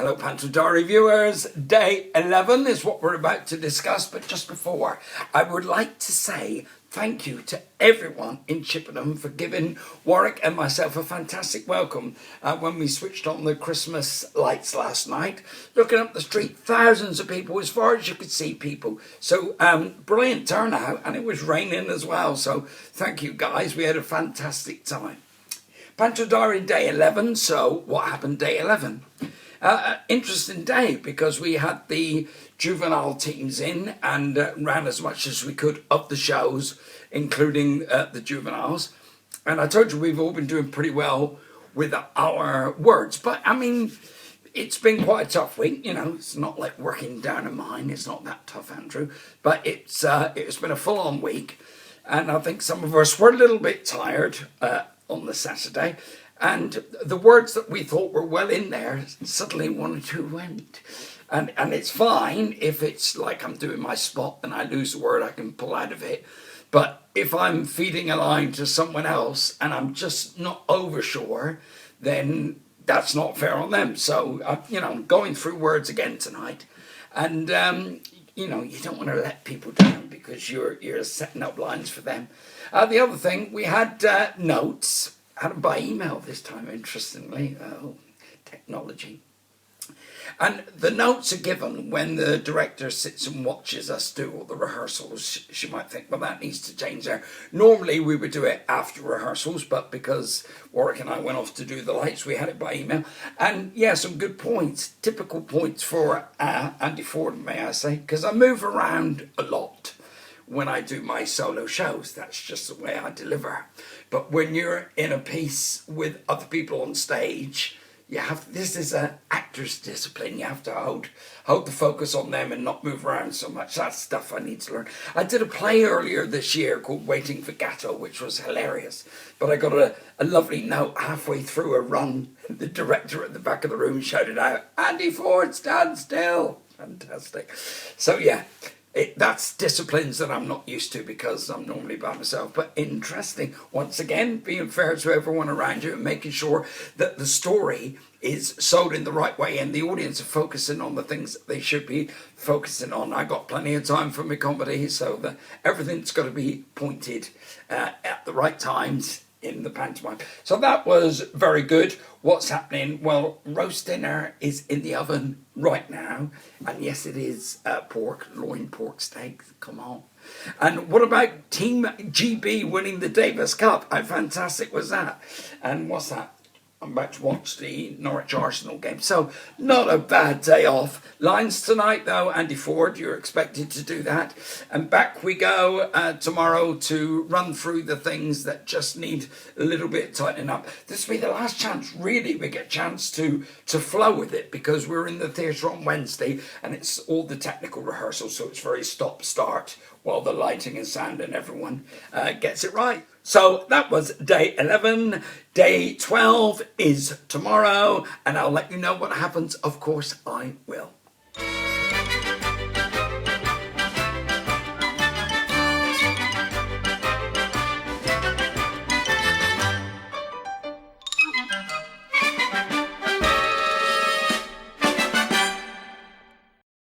Hello Panto Diary viewers, day 11 is what we're about to discuss, but just before, I would like to say thank you to everyone in Chippenham for giving Warwick and myself a fantastic welcome when we switched on the Christmas lights last night. Looking up the street, thousands of people, as far as you could see people. So brilliant turnout, and it was raining as well, so thank you guys, we had a fantastic time. Panto Diary day 11, so what happened day 11? Interesting day because we had the juvenile teams in and ran as much as we could of the shows, including the juveniles. And I told you we've all been doing pretty well with our words. But I mean, it's been quite a tough week. You know, it's not like working down a mine. It's not that tough, Andrew. But it's been a full-on week. And I think some of us were a little bit tired on the Saturday. And the words that we thought were well in there, suddenly one or two went. And it's fine if it's like I'm doing my spot and I lose a word, I can pull out of it. But if I'm feeding a line to someone else and I'm just not over sure, then that's not fair on them. So, I'm going through words again tonight. And, you don't want to let people down because you're setting up lines for them. The other thing, we had notes. Had them by email this time, interestingly. Oh, technology. And the notes are given when the director sits and watches us do all the rehearsals. She might think, well, that needs to change there. Normally, we would do it after rehearsals, but because Warwick and I went off to do the lights, we had it by email. And yeah, some good points, typical points for Andy Ford, may I say, because I move around a lot when I do my solo shows. That's just the way I deliver. But when you're in a piece with other people on stage, this is an actor's discipline. You have to hold the focus on them and not move around so much. That's stuff I need to learn. I did a play earlier this year called Waiting for Gatto, which was hilarious. But I got a lovely note halfway through a run. The director at the back of the room shouted out, "Andy Ford, stand still." Fantastic. So yeah. That's disciplines that I'm not used to because I'm normally by myself. But interesting. Once again, being fair to everyone around you and making sure that the story is sold in the right way and the audience are focusing on the things that they should be focusing on. I got plenty of time for my comedy, so everything's got to be pointed at the right times in the pantomime. So that was very good. What's happening? Well, roast dinner is in the oven right now. And yes, it is loin pork steak. Come on. And what about Team GB winning the Davis Cup? How fantastic was that? And what's that? I'm about to watch the Norwich Arsenal game. So not a bad day off. Lines tonight though, Andy Ford, you're expected to do that. And back we go tomorrow to run through the things that just need a little bit tightening up. This will be the last chance, really, we get a chance to flow with it because we're in the theatre on Wednesday and it's all the technical rehearsals, so it's very stop-start while the lighting and sound and everyone gets it right. So that was day 11. Day 12 is tomorrow, and I'll let you know what happens. Of course, I will.